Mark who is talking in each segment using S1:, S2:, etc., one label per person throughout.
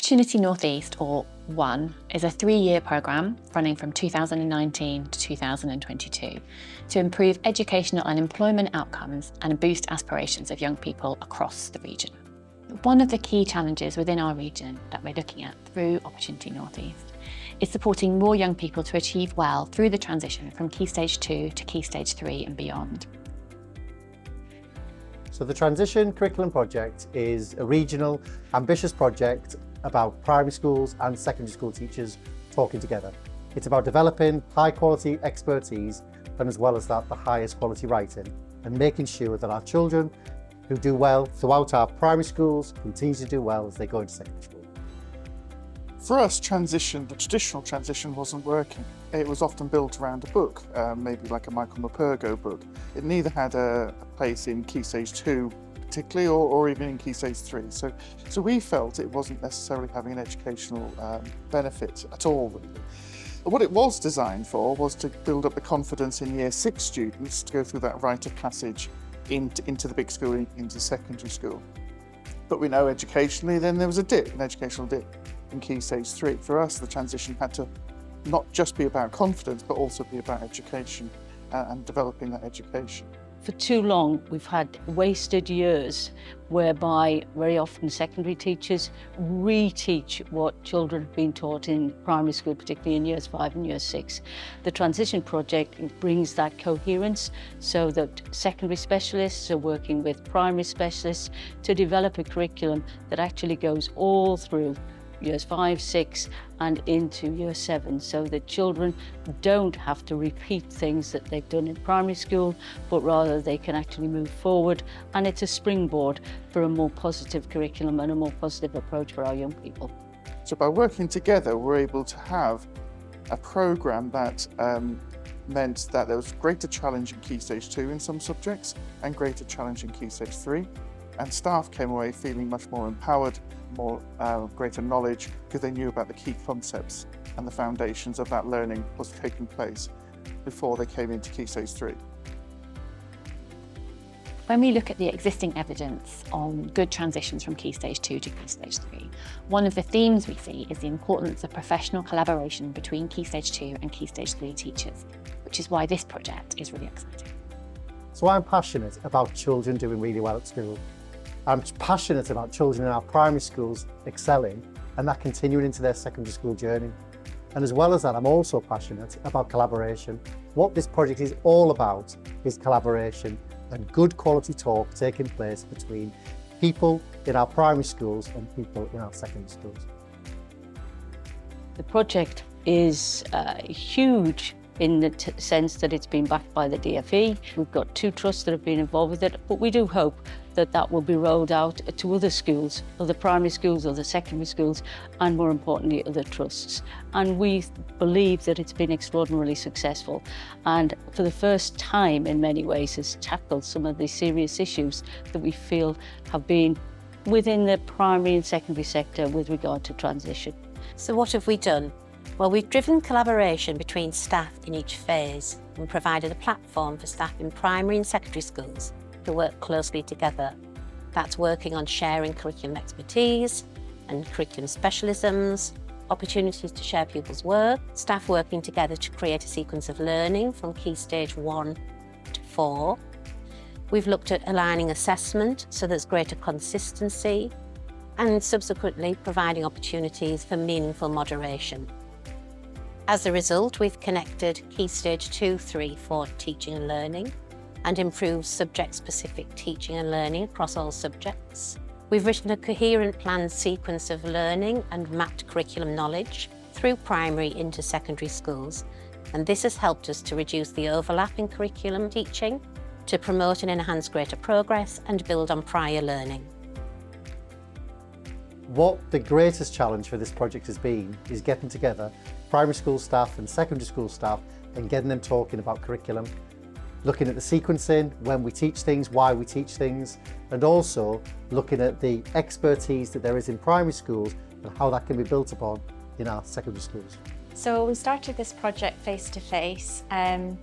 S1: Opportunity North East, or ONE, is a 3-year programme running from 2019 to 2022 to improve educational and employment outcomes and boost aspirations of young people across the region. One of the key challenges within our region that we're looking at through Opportunity North East is supporting more young people to achieve well through the transition from Key Stage 2 to Key Stage 3 and beyond.
S2: So the Transition Curriculum Project is a regional, ambitious project about primary schools and secondary school teachers talking together. It's about developing high quality expertise and, as well as that, the highest quality writing, and making sure that our children who do well throughout our primary schools continue to do well as they go into secondary school.
S3: For us, the traditional transition wasn't working. It was often built around a book, maybe like a Michael Mapurgo book. It neither had a place in Key Stage 2 particularly, or even in Key Stage 3. So we felt it wasn't necessarily having an educational benefit at all, really. What it was designed for was to build up the confidence in Year 6 students to go through that rite of passage into the big school, into secondary school. But we know educationally then there was an educational dip in Key Stage 3. For us, the transition had to not just be about confidence, but also be about education and developing that education.
S4: For too long, we've had wasted years whereby very often secondary teachers reteach what children have been taught in primary school, particularly in Years 5 and Year 6. The Transition Project brings that coherence so that secondary specialists are working with primary specialists to develop a curriculum that actually goes all through Years 5, 6 and into Year 7, so that children don't have to repeat things that they've done in primary school, but rather they can actually move forward, and it's a springboard for a more positive curriculum and a more positive approach for our young people.
S3: So by working together, we're able to have a programme that meant that there was greater challenge in Key Stage 2 in some subjects and greater challenge in Key Stage 3. And staff came away feeling much more empowered, greater knowledge, because they knew about the key concepts and the foundations of that learning was taking place before they came into Key Stage 3.
S1: When we look at the existing evidence on good transitions from Key Stage 2 to Key Stage 3, one of the themes we see is the importance of professional collaboration between Key Stage 2 and Key Stage 3 teachers, which is why this project is really exciting.
S2: So I'm passionate about children doing really well at school. I'm passionate about children in our primary schools excelling and that continuing into their secondary school journey. And as well as that, I'm also passionate about collaboration. What this project is all about is collaboration and good quality talk taking place between people in our primary schools and people in our secondary schools.
S4: The project is huge in the sense that it's been backed by the DFE. We've got 2 trusts that have been involved with it, but we do hope that that will be rolled out to other schools, other primary schools, other secondary schools, and more importantly, other trusts. And we believe that it's been extraordinarily successful, and for the first time in many ways has tackled some of the serious issues that we feel have been within the primary and secondary sector with regard to transition.
S5: So what have we done? Well, we've driven collaboration between staff in each phase and provided a platform for staff in primary and secondary schools to work closely together. That's working on sharing curriculum expertise and curriculum specialisms, opportunities to share pupils' work, staff working together to create a sequence of learning from Key Stage 1 to 4. We've looked at aligning assessment so there's greater consistency, and subsequently providing opportunities for meaningful moderation. As a result, we've connected Key Stage 2, 3, 4 teaching and learning and improved subject-specific teaching and learning across all subjects. We've written a coherent planned sequence of learning and mapped curriculum knowledge through primary into secondary schools, and this has helped us to reduce the overlap in curriculum teaching, to promote and enhance greater progress and build on prior learning.
S2: What the greatest challenge for this project has been is getting together primary school staff and secondary school staff and getting them talking about curriculum, looking at the sequencing, when we teach things, why we teach things, and also looking at the expertise that there is in primary schools and how that can be built upon in our secondary schools.
S6: So we started this project face-to-face,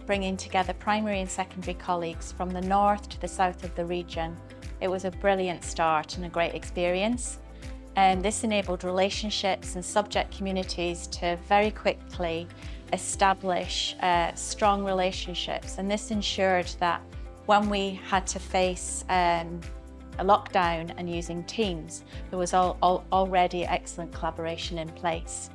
S6: bringing together primary and secondary colleagues from the north to the south of the region. It was a brilliant start and a great experience. This enabled relationships and subject communities to very quickly establish strong relationships, and this ensured that when we had to face a lockdown and using Teams, there was already excellent collaboration in place.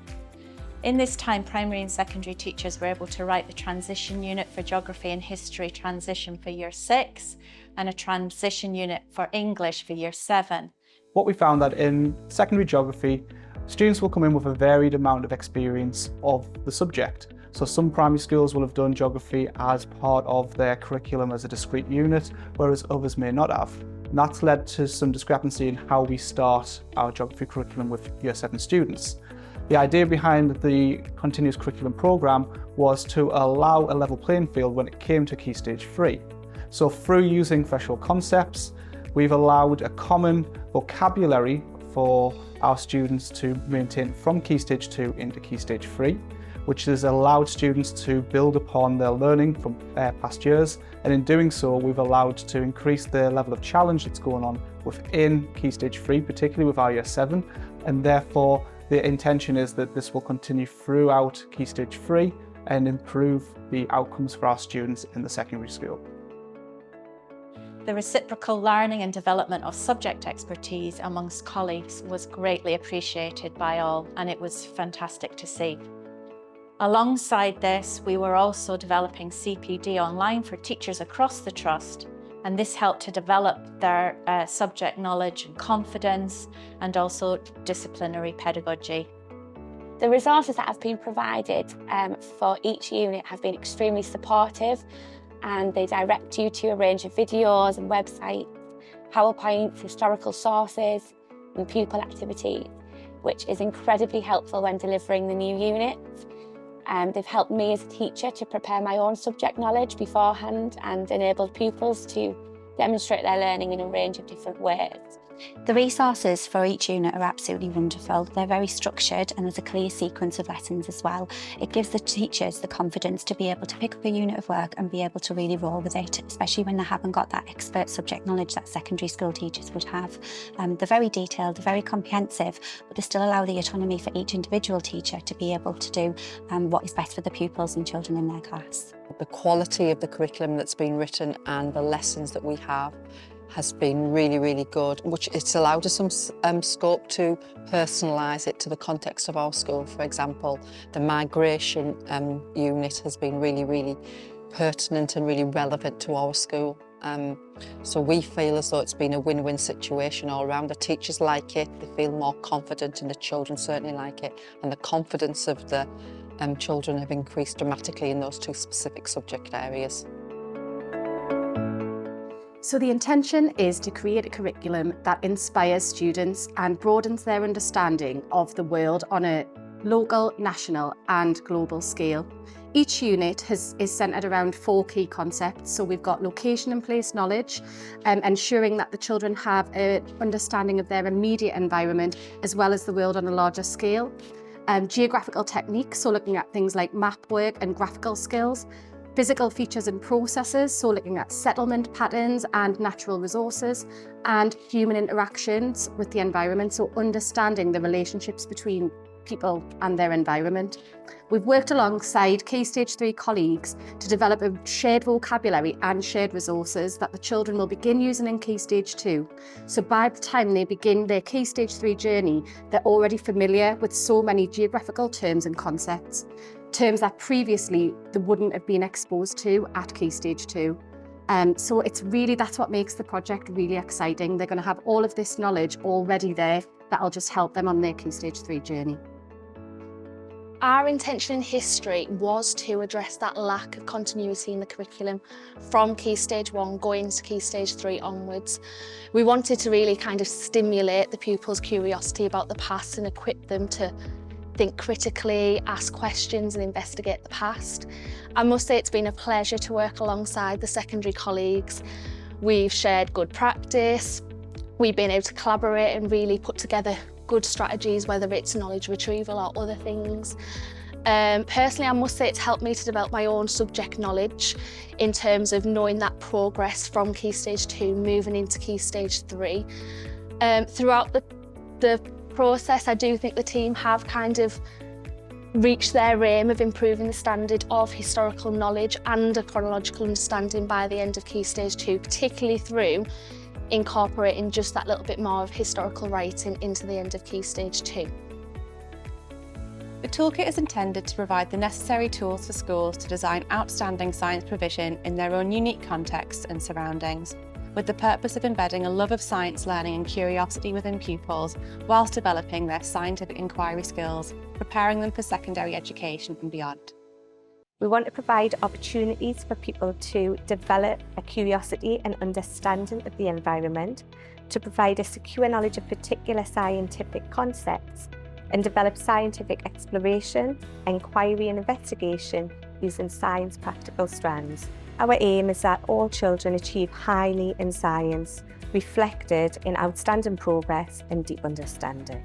S6: In this time, primary and secondary teachers were able to write the transition unit for geography and history transition for year 6 and a transition unit for English for year 7.
S7: What we found that in secondary geography, students will come in with a varied amount of experience of the subject. So some primary schools will have done geography as part of their curriculum as a discrete unit, whereas others may not have. And that's led to some discrepancy in how we start our geography curriculum with year 7 students. The idea behind the continuous curriculum programme was to allow a level playing field when it came to Key Stage 3. So through using threshold concepts, we've allowed a common vocabulary for our students to maintain from Key Stage 2 into Key Stage 3, which has allowed students to build upon their learning from past years, and in doing so we've allowed to increase the level of challenge that's going on within Key Stage 3, particularly with our year 7, and therefore the intention is that this will continue throughout Key Stage 3 and improve the outcomes for our students in the secondary school.
S6: The reciprocal learning and development of subject expertise amongst colleagues was greatly appreciated by all, and it was fantastic to see. Alongside this, we were also developing CPD online for teachers across the Trust, and this helped to develop their subject knowledge and confidence, and also disciplinary pedagogy.
S8: The resources that have been provided for each unit have been extremely supportive, and they direct you to a range of videos and websites, PowerPoints, historical sources, and pupil activities, which is incredibly helpful when delivering the new units. They've helped me as a teacher to prepare my own subject knowledge beforehand and enabled pupils to demonstrate their learning in a range of different ways.
S9: The resources for each unit are absolutely wonderful. They're very structured and there's a clear sequence of lessons as well. It gives the teachers the confidence to be able to pick up a unit of work and be able to really roll with it, especially when they haven't got that expert subject knowledge that secondary school teachers would have. They're very detailed, they're very comprehensive, but they still allow the autonomy for each individual teacher to be able to do what is best for the pupils and children in their class.
S10: The quality of the curriculum that's been written and the lessons that we have has been really, really good, which it's allowed us some scope to personalise it to the context of our school. For example, the migration unit has been really, really pertinent and really relevant to our school. So we feel as though it's been a win-win situation all around. The teachers like it, they feel more confident, and the children certainly like it. And the confidence of the children have increased dramatically in those 2 specific subject areas.
S11: So the intention is to create a curriculum that inspires students and broadens their understanding of the world on a local, national and global scale. Each unit is centred around 4 key concepts. So we've got location and place knowledge, ensuring that the children have an understanding of their immediate environment as well as the world on a larger scale. Geographical techniques, so looking at things like map work and graphical skills. Physical features and processes, so looking at settlement patterns and natural resources, and human interactions with the environment, so understanding the relationships between people and their environment. We've worked alongside Key Stage 3 colleagues to develop a shared vocabulary and shared resources that the children will begin using in Key Stage 2. So by the time they begin their Key Stage 3 journey, they're already familiar with so many geographical terms and concepts. Terms that previously they wouldn't have been exposed to at Key Stage 2. So that's what makes the project really exciting. They're going to have all of this knowledge already there that'll just help them on their Key Stage 3 journey.
S12: Our intention in history was to address that lack of continuity in the curriculum from Key Stage 1 going to Key Stage 3 onwards. We wanted to really kind of stimulate the pupils' curiosity about the past and equip them to think critically, ask questions and investigate the past. I must say it's been a pleasure to work alongside the secondary colleagues. We've shared good practice, we've been able to collaborate and really put together good strategies, whether it's knowledge retrieval or other things. Personally, I must say it's helped me to develop my own subject knowledge in terms of knowing that progress from Key Stage 2 moving into Key Stage 3. Throughout the process, I do think the team have kind of reached their aim of improving the standard of historical knowledge and a chronological understanding by the end of Key Stage 2, particularly through incorporating just that little bit more of historical writing into the end of Key Stage 2.
S11: The toolkit is intended to provide the necessary tools for schools to design outstanding science provision in their own unique contexts and surroundings, with the purpose of embedding a love of science learning and curiosity within pupils whilst developing their scientific inquiry skills, preparing them for secondary education and beyond.
S8: We want to provide opportunities for people to develop a curiosity and understanding of the environment, to provide a secure knowledge of particular scientific concepts, and develop scientific exploration, inquiry and investigation using science practical strands. Our aim is that all children achieve highly in science, reflected in outstanding progress and deep understanding.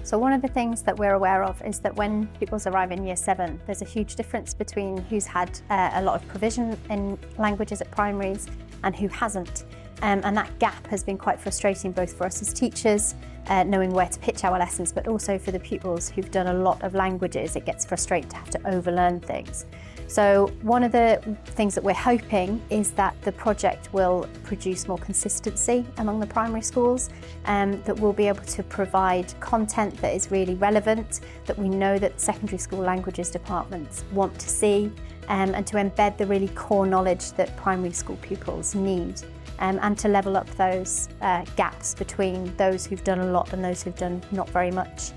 S9: So one of the things that we're aware of is that when pupils arrive in Year 7, there's a huge difference between who's had a lot of provision in languages at primaries and who hasn't. And that gap has been quite frustrating both for us as teachers, knowing where to pitch our lessons, but also for the pupils who've done a lot of languages. It gets frustrating to have to overlearn things. So one of the things that we're hoping is that the project will produce more consistency among the primary schools, that we'll be able to provide content that is really relevant, that we know that secondary school languages departments want to see, and to embed the really core knowledge that primary school pupils need. And to level up those gaps between those who've done a lot and those who've done not very much.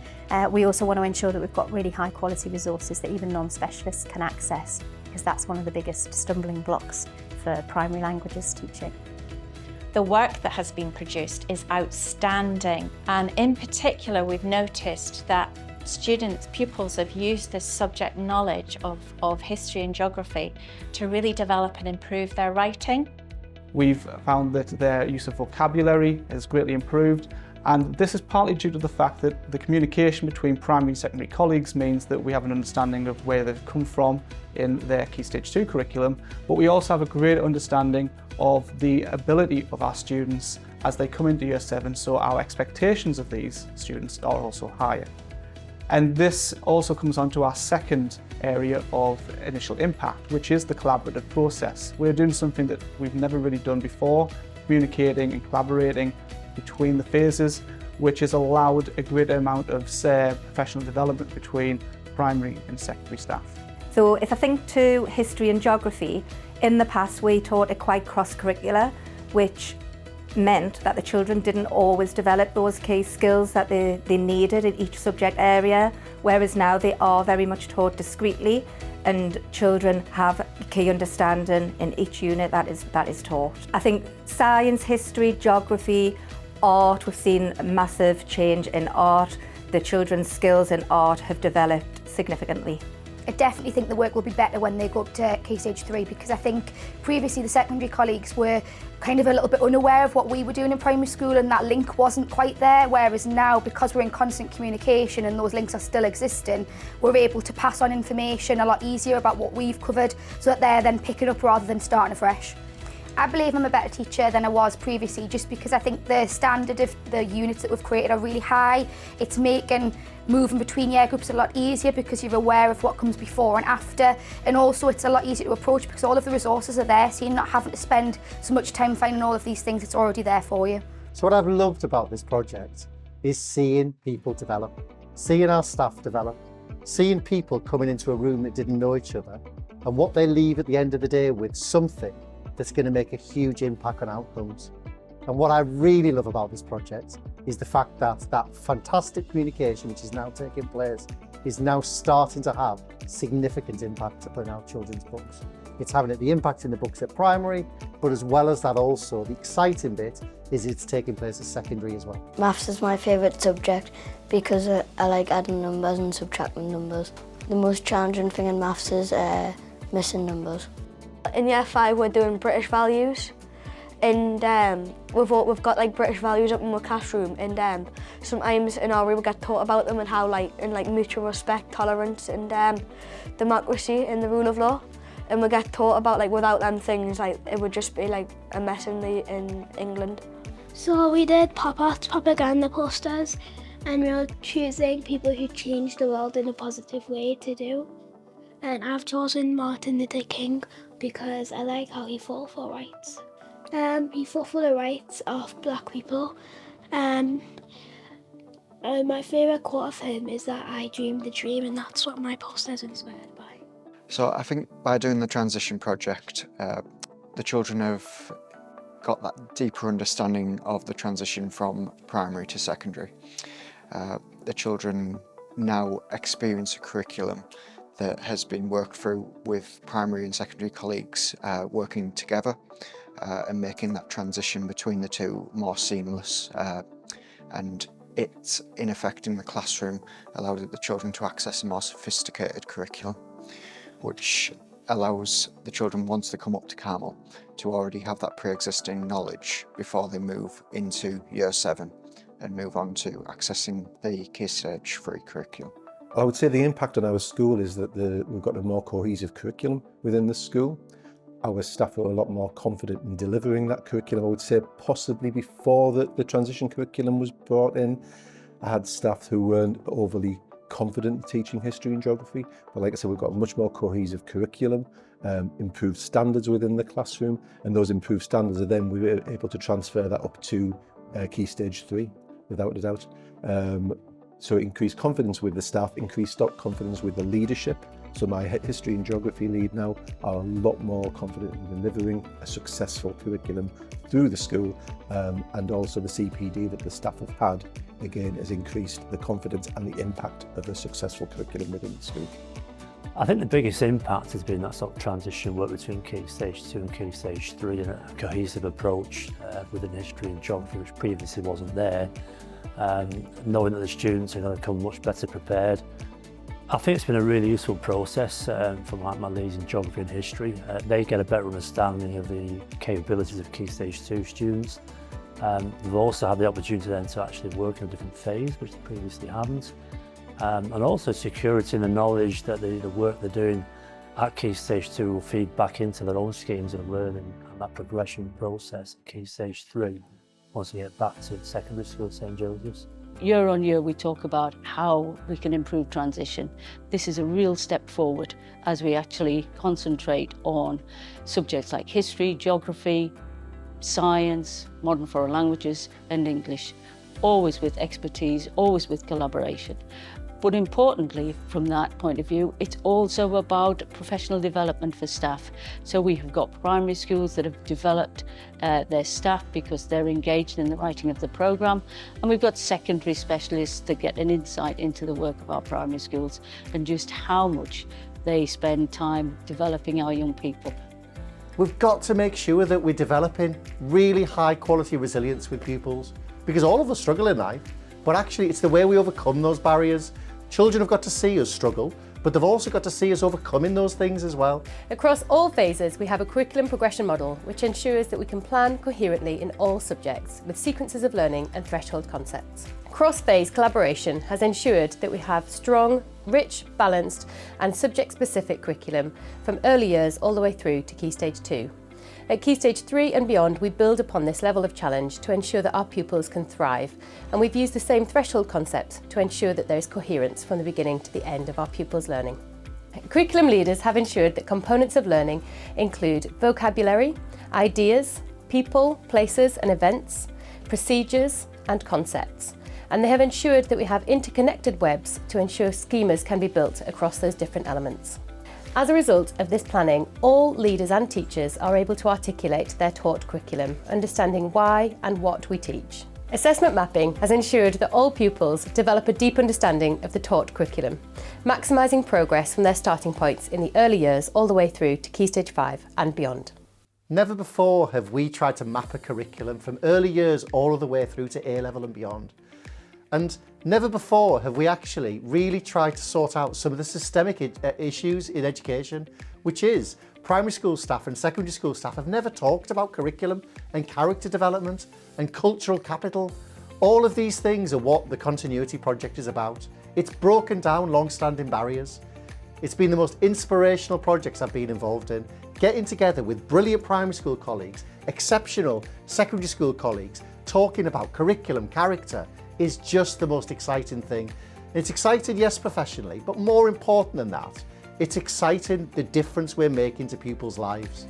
S9: We also want to ensure that we've got really high quality resources that even non-specialists can access, because that's one of the biggest stumbling blocks for primary languages teaching.
S6: The work that has been produced is outstanding, and in particular we've noticed that pupils have used this subject knowledge of history and geography to really develop and improve their writing.
S7: We've found that their use of vocabulary has greatly improved, and this is partly due to the fact that the communication between primary and secondary colleagues means that we have an understanding of where they've come from in their Key Stage 2 curriculum, but we also have a greater understanding of the ability of our students as they come into Year 7, so our expectations of these students are also higher. And this also comes on to our second area of initial impact, which is the collaborative process. We're doing something that we've never really done before, communicating and collaborating between the phases, which has allowed a greater amount of professional development between primary and secondary staff.
S13: So if I think to history and geography, in the past we taught it quite cross-curricular, which meant that the children didn't always develop those key skills that they needed in each subject area, whereas now they are very much taught discretely and children have key understanding in each unit that is taught. I think science, history, geography, art, we've seen a massive change in art. The children's skills in art have developed significantly.
S14: I definitely think the work will be better when they go up to Key Stage 3, because I think previously the secondary colleagues were kind of a little bit unaware of what we were doing in primary school, and that link wasn't quite there, whereas now, because we're in constant communication and those links are still existing, we're able to pass on information a lot easier about what we've covered, so that they're then picking up rather than starting afresh. I believe I'm a better teacher than I was previously, just because I think the standard of the units that we've created are really high. It's making moving between year groups a lot easier because you're aware of what comes before and after, and also it's a lot easier to approach because all of the resources are there, so you're not having to spend so much time finding all of these things. It's already there for you.
S2: So what I've loved about this project is seeing people develop, seeing our staff develop, seeing people coming into a room that didn't know each other, and what they leave at the end of the day with something that's going to make a huge impact on outcomes. And what I really love about this project is the fact that that fantastic communication which is now taking place is now starting to have significant impact upon our children's books. It's having the impact in the books at primary, but as well as that also, the exciting bit is it's taking place at secondary as well.
S15: Maths is my favourite subject because I like adding numbers and subtracting numbers. The most challenging thing in maths is missing numbers.
S16: In Year 5 we're doing British values, and we've got like British values up in my classroom, and sometimes in our room we get taught about them and how in mutual respect, tolerance and democracy and the rule of law, and we get taught about without them things it would just be a mess in England.
S17: So we did pop art propaganda posters, and we were choosing people who changed the world in a positive way to do. And I've chosen Martin Luther King because I like how he fought for rights. He fought for the rights of black people. My favourite quote of him is that I dreamed the dream, and that's what my poster is inspired by.
S18: So I think by doing the transition project, the children have got that deeper understanding of the transition from primary to secondary. The children now experience a curriculum that has been worked through with primary and secondary colleagues working together and making that transition between the two more seamless. And it, in effect, in the classroom, allowed the children to access a more sophisticated curriculum, which allows the children, once they come up to Carmel, to already have that pre-existing knowledge before they move into Year 7 and move on to accessing the Key Stage 3 curriculum.
S19: I would say the impact on our school is that we've got a more cohesive curriculum within the school. Our staff are a lot more confident in delivering that curriculum. I would say possibly before the transition curriculum was brought in, I had staff who weren't overly confident in teaching history and geography. But like I said, we've got a much more cohesive curriculum, improved standards within the classroom, and those improved standards are then we were able to transfer that up to Key Stage 3, without a doubt. So it increased confidence with the staff, increased confidence with the leadership. So my history and geography lead now are a lot more confident in delivering a successful curriculum through the school, and also the CPD that the staff have had, again, has increased the confidence and the impact of a successful curriculum within the school.
S20: I think the biggest impact has been that sort of transition work between Key Stage 2 and Key Stage 3 and a cohesive approach within history and geography, which previously wasn't there. Knowing that the students are going to come much better prepared. I think it's been a really useful process for my leads in geography and history. They get a better understanding of the capabilities of Key Stage 2 students. They've also had the opportunity then to actually work in a different phase, which they previously haven't. And also security and the knowledge that the work they're doing at Key Stage 2 will feed back into their own schemes of learning and that progression process at Key Stage 3 once they get back to secondary school at St Joseph's.
S4: Year on year we talk about how we can improve transition. This is a real step forward as we actually concentrate on subjects like history, geography, science, modern foreign languages and English, always with expertise, always with collaboration. But importantly, from that point of view, it's also about professional development for staff. So we have got primary schools that have developed their staff because they're engaged in the writing of the programme, and we've got secondary specialists that get an insight into the work of our primary schools and just how much they spend time developing our young people.
S2: We've got to make sure that we're developing really high quality resilience with pupils, because all of us struggle in life, but actually it's the way we overcome those barriers. Children have got to see us struggle, but they've also got to see us overcoming those things as well.
S21: Across all phases, we have a curriculum progression model which ensures that we can plan coherently in all subjects with sequences of learning and threshold concepts. Cross-phase collaboration has ensured that we have strong, rich, balanced and subject-specific curriculum from early years all the way through to Key Stage 2. At Key Stage 3 and beyond, we build upon this level of challenge to ensure that our pupils can thrive, and we've used the same threshold concepts to ensure that there is coherence from the beginning to the end of our pupils' learning. Curriculum leaders have ensured that components of learning include vocabulary, ideas, people, places and events, procedures and concepts, and they have ensured that we have interconnected webs to ensure schemas can be built across those different elements. As a result of this planning, all leaders and teachers are able to articulate their taught curriculum, understanding why and what we teach. Assessment mapping has ensured that all pupils develop a deep understanding of the taught curriculum, maximising progress from their starting points in the early years all the way through to Key Stage 5 and beyond.
S2: Never before have we tried to map a curriculum from early years all the way through to A-level and beyond. And never before have we actually really tried to sort out some of the systemic issues in education, which is primary school staff and secondary school staff have never talked about curriculum and character development and cultural capital. All of these things are what the Continuity Project is about. It's broken down long-standing barriers. It's been the most inspirational projects I've been involved in. getting together with brilliant primary school colleagues, exceptional secondary school colleagues, talking about curriculum, character, is just the most exciting thing. It's exciting, yes, professionally, but more important than that, it's exciting the difference we're making to people's lives.